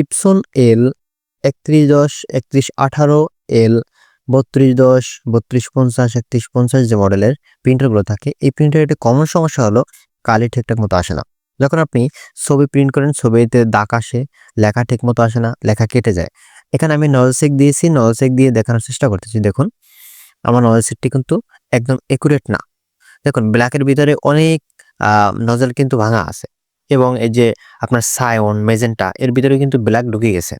Epson এল 3110 3118 এল 3210 3250 3150 যে মডেলের প্রিন্টারগুলো থাকে, এই প্রিন্টারের একটা কমন সমস্যা হলো কালি ঠিকঠাক মতো আসে না। যখন আপনি ছবি প্রিন্ট করেন, ছবিতে দাগ আসে, লেখা ঠিক মতো আসে না, লেখা কেটে যায়। এখানে আমি নজল চেক দিয়েছি, নজল চেক দিয়ে দেখানোর চেষ্টা করতেছি। দেখুন আমার নজল চেকটি কিন্তু একদম একুরেট না। দেখুন ব্ল্যাকের ভিতরে অনেক নজল কিন্তু ভাঙা আছে, এবং এই যে আপনার সায়ন মেজেন্টা এর ভিতরে কিন্তু ব্ল্যাক ঢুকে গেছে,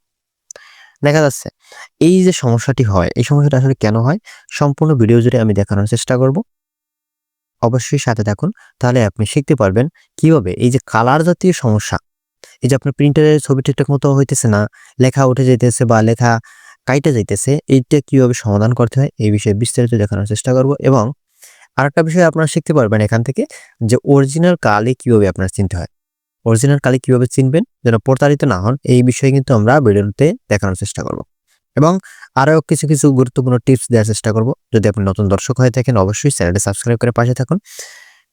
দেখা যাচ্ছে। এই যে সমস্যাটি হয়, এই সমস্যাটা আসলে কেন হয় সম্পূর্ণ ভিডিও জুড়ে আমি দেখানোর চেষ্টা করব। অবশ্যই সাথে থাকুন, তাহলে আপনি শিখতে পারবেন কিভাবে এই যে কালার জাতীয় সমস্যা, এই যে আপনার প্রিন্টারের ছবি ঠিকঠাক মতো হইতেছে না, লেখা উঠে যাইতেছে বা লেখা কাইটে যাইতেছে, এইটা কিভাবে সমাধান করতে হয় এই বিষয়ে বিস্তারিত দেখানোর চেষ্টা করব। এবং আরেকটা বিষয় আপনারা শিখতে পারবেন এখান থেকে, যে অরিজিনাল কালি কিভাবে আপনার চিনতে হয়। অরিজিনাল কালি কিভাবে চিনবেন যেন প্রতারিত না হন, এই বিষয়ে কিন্তু আমরা ভিডিওতে দেখানোর চেষ্টা করব। এবং আরও কিছু কিছু গুরুত্বপূর্ণ টিপস দেওয়ার চেষ্টা করব। যদি আপনি নতুন দর্শক হয়ে থাকেন, অবশ্যই চ্যানেলটি সাবস্ক্রাইব করে পাশে থাকুন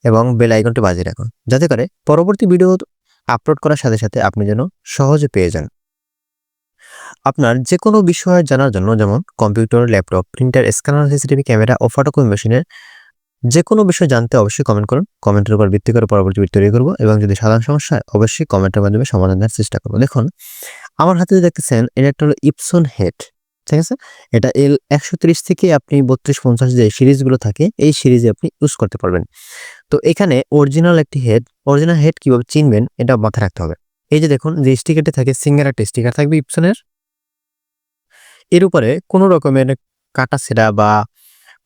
এবং বেল আইকনটি বাজিয়ে রাখুন, যাতে করে পরবর্তী ভিডিও আপলোড করার সাথে সাথে আপনি যেন সহজে পেয়ে যান। আপনার যে কোনো বিষয় জানার জন্য, যেমন computer, laptop, printer, scanner, CCTV camera ও ফটোকপি মেশিনের যে কোনো বিষয় জানতে অবশ্যই কমেন্ট করুন। কমেন্টের উপর ভিত্তি করে পরবর্তী ভিডিও তৈরি করব, এবং যদি সাধারণ সমস্যা হয় অবশ্যই কমেন্টের মাধ্যমে সমাধান দেওয়ার চেষ্টা করব। দেখুন আমার হাতে দেখতেছেন, এটা একটা হলো ইপসন হেড, ঠিক আছে। এটা L130 থেকে আপনি 3250 যে সিরিজগুলো থাকে, এই সিরিজে আপনি ইউজ করতে পারবেন। তো এখানে অরিজিনাল একটি হেড, অরিজিনাল হেড কিভাবে চিনবেন এটা মাথায় রাখতে হবে। এই যে দেখুন যে স্টিকারটি থাকে, সিঙ্গেল একটা স্টিকার থাকবে ইপসনের, এর উপরে কোনো রকমের কাটা ছেঁড়া বা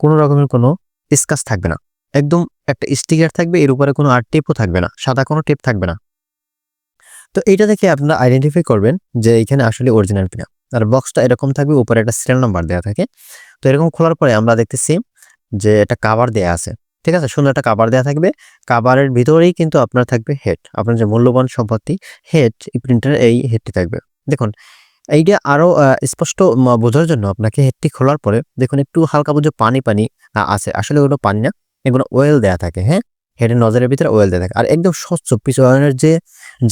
কোনো রকমের কোনো স্ক্র্যাচ থাকবে না। একদম একটা স্টিকার থাকবে, এর উপরে কোনো আর টেপও থাকবে না, সাদা কোনো টেপ থাকবে না। তো এইটা দেখে আপনারা আইডেন্টিফাই করবেন যে এখানে আসলে অরিজিনাল কিনা। আর বক্সটা এরকম থাকবে, উপরে একটা সিরিয়াল নাম্বার দেওয়া থাকে। তো এরকম খোলার পরে আমরা দেখতেছি যে একটা কভার দেয়া আছে, ঠিক আছে, সুন্দর একটা কভার দেওয়া থাকবে। কভারের ভিতরেই কিন্তু আপনার থাকবে হেড, আপনার যে মূল্যবান সম্পত্তি হেড, এই প্রিন্টার এই হেডটি থাকবে। দেখুন এইটা আরো স্পষ্ট বোঝার জন্য আপনাকে হেডটি খোলার পরে দেখুন একটু হালকা বুঝে পানি পানি আছে, আসলে ওগুলো পানি না, এগুলো ওয়েল দেয়া থাকে। হ্যাঁ, হেডের নজরের ভিতরে ওয়েল দেয়া থাকে, আর একদম স্বচ্ছ পিছনের যে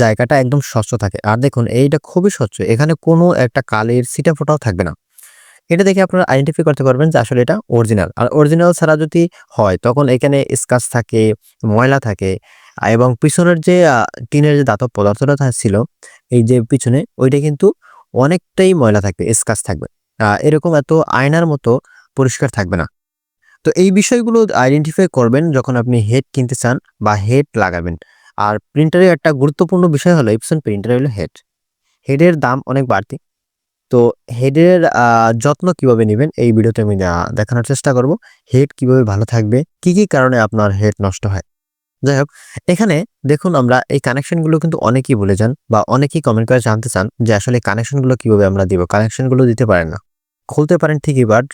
জায়গাটা একদম স্বচ্ছ থাকে। আর দেখুন এইটা খুবই স্বচ্ছ, এখানে কোনো একটা কালির ছিটা ফোঁটাও থাকবে না। এটা দেখে আপনারা আইডেন্টিফাই করতে পারবেন যে আসলে এটা অরিজিনাল। আর অরিজিনাল ছাড়া যদি হয় তখন এখানে স্ক্র্যাচ থাকে, ময়লা থাকে, এবং পিছনের যে টিনের যে ধাতব পদার্থটা ছিল এই যে পিছনে, ওইটা কিন্তু অনেকটাই ময়লা থাকবে, স্ক্র্যাচ থাকবে। এরকম এত আয়নার মতো পরিষ্কার থাকবে না। তো এই বিষয়গুলো আইডেন্টিফাই করবেন যখন আপনি হেড কিনতে চান বা হেড লাগাবেন। আর প্রিন্টারের একটা গুরুত্বপূর্ণ বিষয় হলো ইপসন প্রিন্টার হলো হেড। হেডের দাম অনেক বাড়তি। তো হেডের যত্ন কিভাবে নিবেন এই ভিডিওতে আমি দেখানোর চেষ্টা করব। হেড কিভাবে ভালো থাকবে, কি কি কারণে আপনার হেড নষ্ট হয়। যাই হোক, এখানে দেখুন আমরা এই কানেকশনগুলো কিন্তু অনেকেই ভুলে যান বা অনেকেই কমেন্ট করে জানতে চান যে আসলে কানেকশনগুলো কিভাবে আমরা দিব। কানেকশনগুলো দিতে পারেন না, খুলতে পারেন ঠিকই, বাট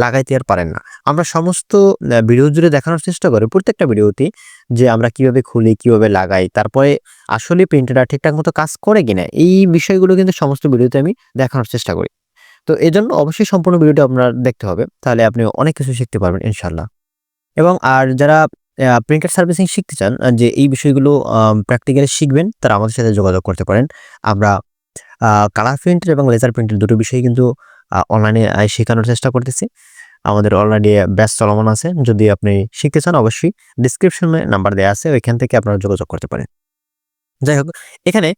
লাগাইতে আর পারেন না। আমরা সমস্ত ভিডিও জুড়ে দেখানোর চেষ্টা করি প্রত্যেকটা ভিডিওতে, যে আমরা কিভাবে খুলি, কিভাবে লাগাই, তারপরে আসলে প্রিন্টারটা ঠিকঠাক মতো কাজ করে কিনা, এই বিষয়গুলো কিন্তু সমস্ত ভিডিওতে আমি দেখানোর চেষ্টা করি। তো এজন্য অবশ্যই সম্পূর্ণ ভিডিওটা আপনার দেখতে হবে, তাহলে আপনি অনেক কিছু শিখতে পারবেন ইনশাল্লাহ। এবং আর যারা প্রিন্টার সার্ভিসিং শিখতে চান, যে এই বিষয়গুলো প্র্যাকটিক্যালি শিখবেন, তারা আমাদের সাথে যোগাযোগ করতে পারেন। আমরা কালার প্রিন্টার এবং লেজার প্রিন্টার দুটো বিষয় কিন্তু অনলাইনে শেখানোর চেষ্টা করতেছি। আমাদের অলরেডি ব্যাচ চলমান আছে। যদি আপনি শিখতে চান অবশ্যই ডিসক্রিপশনে নাম্বার দেওয়া আছে, ওইখান থেকে আপনারা যোগাযোগ করতে পারেন। যাই হোক, এখানে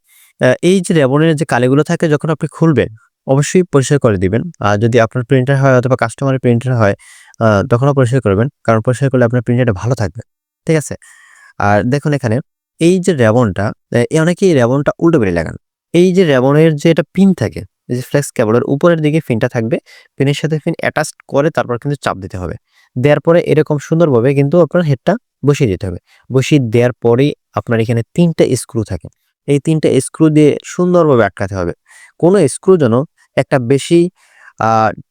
এই যে রেবনের যে কালিগুলো থাকে যখন আপনি খুলবেন অবশ্যই পরিষ্কার করে দিবেন। আর যদি আপনার প্রিন্টার হয় অথবা কাস্টমারের প্রিন্টার হয় তখনও পরিষ্কার করবেন, কারণ পরিষ্কার করলে আপনার প্রিন্টারটা ভালো থাকবে, ঠিক আছে। আর দেখুন এখানে এই যে রেবনটা, অনেকেই রেবনটা উল্টো করে লাগান। এই যে রেবনের যে একটা পিন থাকে, এই যে ফ্লেক্স কেবলের উপরের দিকে পিনটা থাকবে, পিনের সাথে পিন অ্যাটাচ করে তারপর কিন্তু চাপ দিতে হবে। দেওয়ার পরে এরকম সুন্দরভাবে কিন্তু আপনার হেডটা বসিয়ে দিতে হবে। বসিয়ে দেওয়ার পরেই আপনার এখানে ৩টা স্ক্রু থাকে, এই ৩টা স্ক্রু দিয়ে সুন্দরভাবে আটকাতে হবে। কোনো স্ক্রু যেন একটা বেশি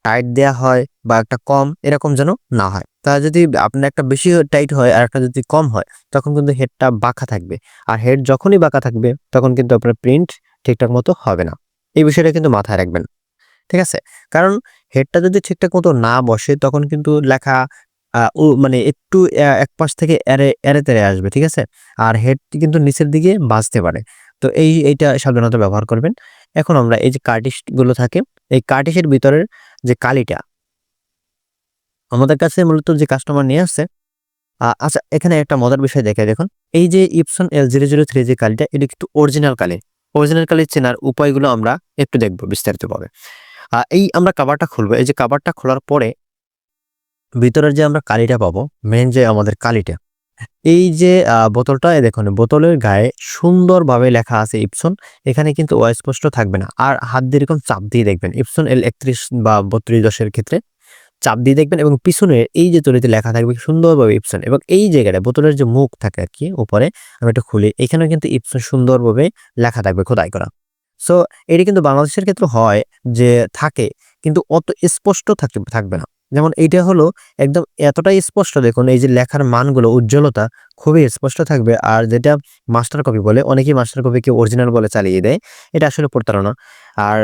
টাইট দেয়া হয় বা একটা কম এরকম যেন না হয়। তা যদি আপনার একটা বেশি টাইট হয় আর একটা যদি কম হয় তখন কিন্তু হেডটা বাঁকা থাকবে। আর হেড যখনই বাঁকা থাকবে তখন কিন্তু আপনার প্রিন্ট ঠিকঠাক মতো হবে না। এই বিষয়টা কিন্তু মাথায় রাখবেন, ঠিক আছে? কারণ হেডটা যদি ঠিকঠাক মতো না বসে তখন কিন্তু লেখা মানে একটু এক পাশ থেকে এড়ে তেড়ে আসবে, ঠিক আছে? আর হেডটি কিন্তু নিচের দিকে বাজতে পারে। তো এইটা সাবধানতা ব্যবহার করবেন। এখন আমরা এই যে কার্টিশগুলো থাকে, এই কার্টিশের ভিতরের যে কালিটা আমাদের কাছে মূলত যে কাস্টমার নিয়ে আসছে। আচ্ছা, এখানে একটা মজার বিষয় দেখে দেখুন, এই যে ইপসন L003 যে কালিটা, এটা কিন্তু অরিজিনাল কালি। অরিজিনাল কালি চেনার উপায়গুলো আমরা একটু দেখব বিস্তারিতভাবে। এই আমরা কভারটা খুলবো। এই যে কভারটা খোলার পরে ভিতরের যে আমরা কালিটা পাবো, মেইন যে আমাদের কালিটা, এই যে বোতলটা, দেখুন বোতলের গায়ে সুন্দরভাবে লেখা আছে ইপসন। এখানে কিন্তু অস্পষ্ট থাকবে না। আর হাত দিয়ে এরকম চাপ দিয়ে দেখবেন ইপসন L31 বা 3210 ক্ষেত্রে চাপ দিয়ে দেখবেন, এবং পিছনে এই যে তলিতে লেখা থাকবে সুন্দরভাবে ইপসন, এবং এই জায়গাটা বোতলের যে মুখ থাকে আর কি উপরে, আমি এটা খুলি, এখানেও কিন্তু ইপসন সুন্দরভাবে লেখা থাকবে খোদাই করা। সো এটি কিন্তু বাংলাদেশের ক্ষেত্রে হয় যে থাকে, কিন্তু অত স্পষ্ট থাকবে না। যেমন এইটা হলো একদম এতটাই স্পষ্ট, দেখুন এই যে লেখার মানগুলো, উজ্জ্বলতা খুবই স্পষ্ট থাকবে। আর যেটা মাস্টার কপি বলে, অনেকেই মাস্টার কপিকে অরিজিনাল বলে চালিয়ে দেয়, এটা আসলে প্রতারণা। আর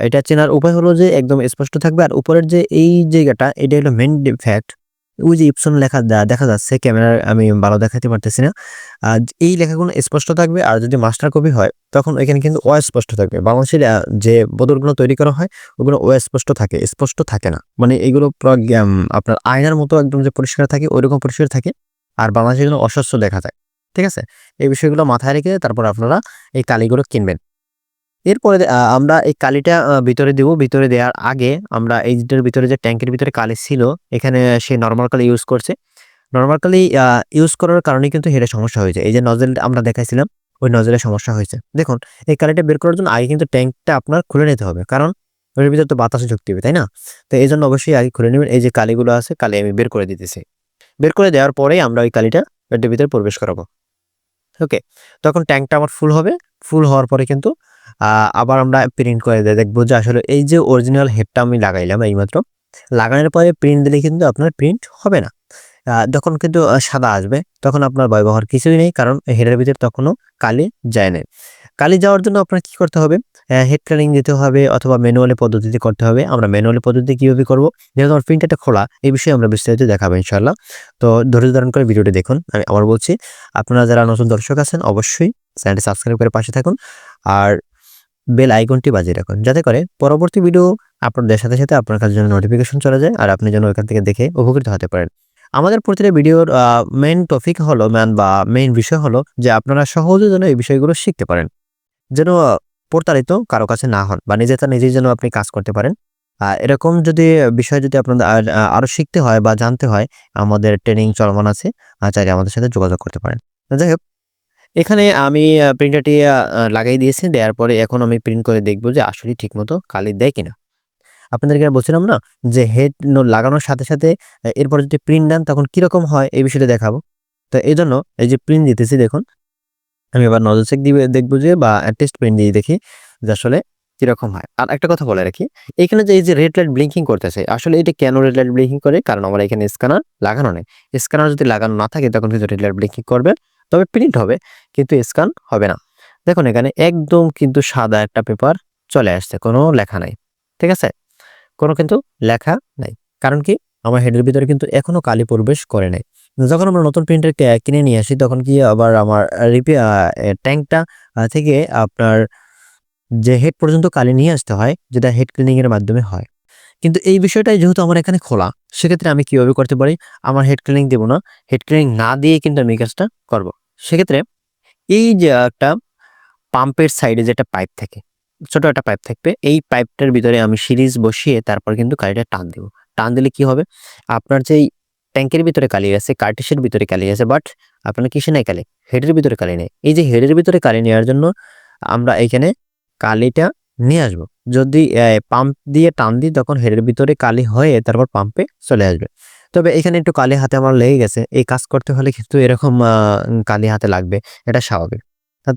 এটা চেনার উপায় হলো যে একদম স্পষ্ট থাকবে। আর উপরের যে এই জায়গাটা, এটা হলো মেইন ফ্যাক্ট। ওই যে ইপসন লেখা দেখা যাচ্ছে, ক্যামেরার আমি ভালো দেখাতে পারতেছি না। এই লেখাগুলো স্পষ্ট থাকবে। আর যদি মাস্টার কপি হয় তখন এখানে কিন্তু অস্পষ্ট থাকবে। বাংলাদেশের যে বোতলগুলো তৈরি করা হয় ওগুলো অস্পষ্ট থাকে, স্পষ্ট থাকে না। মানে এগুলো পুরো আপনার আয়নার মতো একদম যে পরিষ্কার থাকে ওইরকম পরিষ্কার থাকে। আর বাংলাদেশে এগুলো অস্বচ্ছ দেখা যায়। ঠিক আছে? এই বিষয়গুলো মাথায় রেখে তারপর আপনারা এই কালিগুলো কিনবেন। এরপরে আমরা এই কালিটা ভিতরে দিব। ভিতরে দেওয়ার আগে আমরা এইটার ভিতরে যে ট্যাঙ্কের ভিতরে কালি ছিল, এখানে সে নরমাল কালি ইউজ করছে। নরমাল কালি ইউজ করার কারণে কিন্তু হেডে সমস্যা হয়েছে। এই যে নজেল আমরা দেখাইছিলাম, ওই নজেলের সমস্যা হয়েছে। দেখুন এই কালিটা বের করার জন্য আগে কিন্তু ট্যাঙ্কটা আপনার খুলে নিতে হবে, কারণ ওর ভিতরে তো বাতাসে ঢুকতে হবে, তাই না? তো এই জন্য অবশ্যই আগে খুলে নেবেন। এই যে কালিগুলো আছে, কালি আমি বের করে দিতেছি। বের করে দেওয়ার পরেই আমরা ওই কালিটা এটার ভিতরে প্রবেশ করাবো। ওকে, তখন ট্যাঙ্কটা আমার ফুল হবে। ফুল হওয়ার পরে কিন্তু আবার আমরা প্রিন্ট করে দেখবো যে আসলে এই যে অরিজিনাল হেডটা আমি লাগাইলাম এইমাত্র, লাগানোর পরে প্রিন্ট দিলে কিন্তু আপনার প্রিন্ট হবে না। যখন কিন্তু সাদা আসবে তখন আপনার ব্যবহার কিছুই নেই, কারণ হেডের ভিতরে তখনও কালি যায় নাই। কালি যাওয়ার জন্য আপনার কি করতে হবে? হেড ক্লিনিং দিতে হবে অথবা ম্যানুয়ালি পদ্ধতিতে করতে হবে। আমরা ম্যানুয়ালি পদ্ধতি কিভাবে করব? যেহেতু আমার প্রিন্টারটা খোলা, এই বিষয়ে আমরা বিস্তারিত দেখাবো ইনশাআল্লাহ। তো ধৈর্য ধারণ করে ভিডিওটি দেখুন। আমি আবার বলছি, আপনারা যারা নতুন দর্শক আছেন অবশ্যই চ্যানেলটি সাবস্ক্রাইব করে পাশে থাকুন। আর বেল আইকনটি বাজিয়ে রাখুন, যাতে করে পরবর্তী ভিডিও আপলোড দেওয়ার সাথে সাথে আপনার কাছে যেন নোটিফিকেশন চলে যায় আর আপনি যেন ওইখান থেকে দেখে উপকৃত হতে পারেন। আমাদের প্রতিটা ভিডিওর মেইন টপিক হলো মেইন বিষয় হলো যে আপনারা সহজে যেন এই বিষয়গুলো শিখতে পারেন। যেন প্রতারিত কারো কাছে না হন, বা নিজেই যেন আপনি কাজ করতে পারেন। এরকম যদি বিষয় যদি আপনাদের আরো শিখতে হয় বা জানতে হয়, আমাদের ট্রেনিং চলমান আছে। চাইলে আমাদের সাথে যোগাযোগ করতে পারেন। যাই হোক, এখানে আমি প্রিন্টারটি লাগাই দিয়েছি। দেওয়ার পরে এখন আমি প্রিন্ট করে দেখব যে আসলেই ঠিকমতো কালি দেয় কিনা। আপনাদেরকে বলছিলাম না যে হেড লাগানোর সাথে সাথে এরপর যদি প্রিন্ট দেন তখন কিরকম হয় এই বিষয়টা দেখাবো। তো এইজন্য এই যে প্রিন্ট দিতেছি, দেখুন আমি এবার নজল চেক দিয়ে দেখবো যে, বা টেস্ট প্রিন্ট দিয়ে দেখি যে আসলে কিরকম হয়। আর একটা কথা বলে রাখি, এখানে যে এই যে রেড লাইট ব্লিঙ্কিং করতেছে, আসলে এটা কেন রেড লাইট ব্লিঙ্কিং করে? কারণ আমার এখানে স্ক্যানার লাগানো নেই। স্ক্যানার যদি লাগানো না থাকে তখন কিন্তু রেড লাইট ব্লিঙ্কিং করবে, তবে প্রিন্ট হবে কিন্তু স্ক্যান হবে না। দেখুন এখানে একদম কিন্তু সাদা একটা পেপার চলে আসছে, কোনো লেখা নাই। ঠিক আছে? কোনো কিন্তু লেখা নাই। কারণ কি? আমার হেডের ভিতরে কিন্তু এখনো কালি প্রবেশ করে নাই। যখন আমরা নতুন প্রিন্টার কিনে নিয়ে আসি তখন কি আবার আমার ট্যাঙ্কটা থেকে আপনার যে হেড পর্যন্ত কালি নিয়ে আসতে হয়, যেটা হেড ক্লিনিং এর মাধ্যমে হয়। কিন্তু এই বিষয়টাই যেহেতু আমার এখানে খোলা, সেক্ষেত্রে আমি কিভাবে করতে পারি? আমার হেড ক্লিনিং দেব না। হেড ক্লিনিং না দিয়ে কিন্তু আমি এই কাজটা করব। সেক্ষেত্রে এই যে একটা পাম্পের সাইডে যেটা পাইপ থাকে, ছোট একটা পাইপ থাকবে। এই পাইপটার ভিতরে আমি সিরিজ বসিয়ে তারপর কিন্তু কালিটা টান দেব। টান দিলে কি হবে? আপনার যেই ট্যাঙ্কের ভিতরে কালি আছে, কার্টিসের ভিতরে কালি আছে, বাট আপনার কিসে নাই কালি? হেডের ভিতরে কালি নেই। এই যে হেডের ভিতরে কালি নেওয়ার জন্য আমরা এখানে কালিটা নিয়ে আসবো। যদি পাম্প দিয়ে টান দিই তখন হেডের ভিতরে কালি হয়ে তারপর পাম্পে চলে আসবে। তবে এখানে একটু কালি হাতে আমার লেগে গেছে। এই কাজ করতে হলে কিন্তু এরকম কালি হাতে লাগবে। এটা স্বাভাবিক।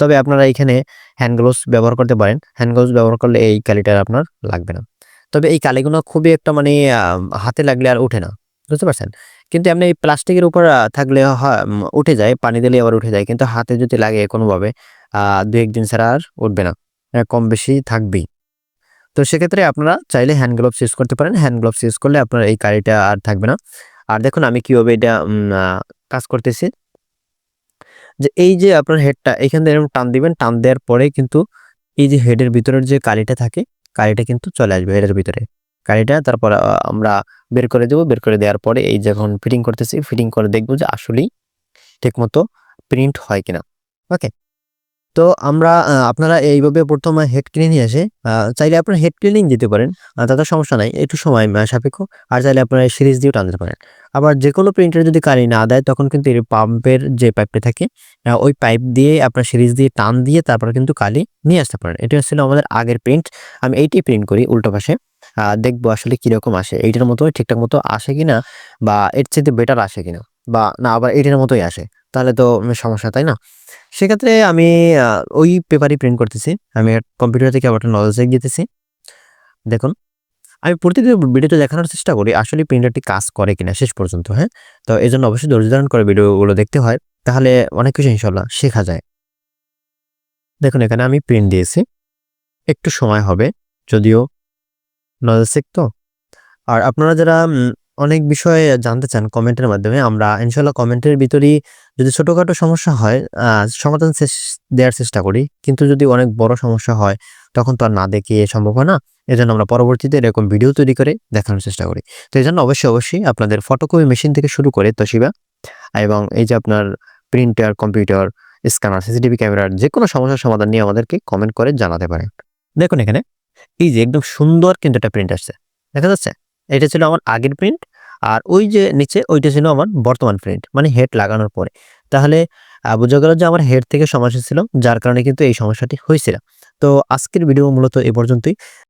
তবে আপনারা এখানে হ্যান্ড গ্লোভস ব্যবহার করতে পারেন। হ্যান্ড গ্লোভস ব্যবহার করলে এই কালিটা আপনার লাগবে না। তবে এই কালিগুলো খুবই একটা মানে হাতে লাগলে আর ওঠে না। বুঝতে পারছেন? কিন্তু এমনি প্লাস্টিকের উপর থাকলে উঠে যায়, পানি দিলে আবার উঠে যায়। কিন্তু হাতে যদি লাগে কোনোভাবে ২-১ দিন ছাড়া আর উঠবে না। কম বেশি থাকবেই। তো সেক্ষেত্রে আপনারা চাইলে হ্যান্ড গ্লোভস ইউজ করতে পারেন। হ্যান্ড গ্লোভস ইউজ করলে আপনার এই কালিটা আর থাকবে না। আর দেখুন আমি কিভাবে এটা কাজ করতেছি। যে এই যে আপনার হেডটা এখান থেকে এরকম টান দিবেন, টান দেওয়ার পরে কিন্তু এই যে হেডের ভিতরের যে কালিটা থাকে, কালিটা কিন্তু চলে আসবে হেডের ভিতরে। কালিটা তারপর আমরা বের করে দেবো। বের করে দেওয়ার পরে এই যখন ফিটিং করতেছি, ফিটিং করে দেখবো যে আসলেই ঠিকমতো প্রিন্ট হয় কিনা। ওকে, তো আমরা আপনারা এইভাবে প্রথমে হেড ক্লিন নিয়ে এসে চাইলে আপনারা হেড ক্লিনিং দিতে পারেন, তাতে সমস্যা নাই, একটু সময় সাপেক্ষ। আর চাইলে আপনারা সিরিজ দিয়েও টানতে পারেন। আবার যে কোনো প্রিন্টার যদি কালি না দেয় তখন কিন্তু এই পাম্পের যে পাইপটা থাকে ওই পাইপ দিয়ে আপনার সিরিজ দিয়ে টান দিয়ে তারপর কিন্তু কালি নিয়ে আসতে পারেন। এটা হচ্ছিল আমাদের আগের প্রিন্ট। আমি এইটাই প্রিন্ট করি উল্টো পাশে, দেখবো আসলে কীরকম আসে, এইটার মতো ঠিকঠাক মতো আসে কিনা বা এর চেয়ে বেটার আসে কিনা, বা না আবার এইটার মতোই আসে, তাহলে তো সমস্যা, তাই না? সেক্ষেত্রে আমি ওই পেপারই প্রিন্ট করতেছি। আমি কম্পিউটার থেকে আবার নলেজ দিতেছি। দেখুন, আমি প্রতিদিন ভিডিওতে দেখানোর চেষ্টা করি আসলে প্রিন্টারটি কাজ করে কিনা শেষ পর্যন্ত। হ্যাঁ, তো এই জন্য অবশ্যই ধৈর্য ধারণ করে ভিডিওগুলো দেখতে হয়, তাহলে অনেক কিছু ইনশাল্লাহ শেখা যায়। দেখুন, এখানে আমি প্রিন্ট দিয়েছি, একটু সময় হবে, যদিও নলেজ তো। আর আপনারা যারা অনেক বিষয়ে জানতে চান কমেন্টের মাধ্যমে, আমরা ইনশাল্লাহ কমেন্টের ভিতরেই যদি ছোটোখাটো সমস্যা হয় সমাধান দেওয়ার চেষ্টা করি। কিন্তু যদি অনেক বড় সমস্যা হয় তখন তো আর না দেখিয়ে সম্ভব হয় না। এজন্য আমরা পরবর্তীতে এরকম ভিডিও তৈরি করে দেখানোর চেষ্টা করি। তো এই জন্য অবশ্যই আপনাদের ফটোকপি মেশিন থেকে শুরু করে তোশিবা এবং এই যে আপনার প্রিন্টার, কম্পিউটার, স্ক্যানার, সিসিটিভি ক্যামেরার যে কোনো সমস্যার সমাধান নিয়ে আমাদেরকে কমেন্ট করে জানাতে পারেন। দেখুন, এখানে এই যে একদম সুন্দর কিন্তু একটা প্রিন্ট আসছে, দেখা যাচ্ছে? এটা ছিল আমার আগের প্রিন্ট, আর ওই যে নিচে ওইটা ছিল আমার বর্তমান প্রিন্ট, মানে হেড লাগানোর পরে। তাহলে বোঝা গেল যে আমার হেড থেকে সমস্যা ছিল, যার কারণে কিন্তু এই সমস্যাটি হয়েছিল। তো আজকের ভিডিও মূলত এ পর্যন্তই।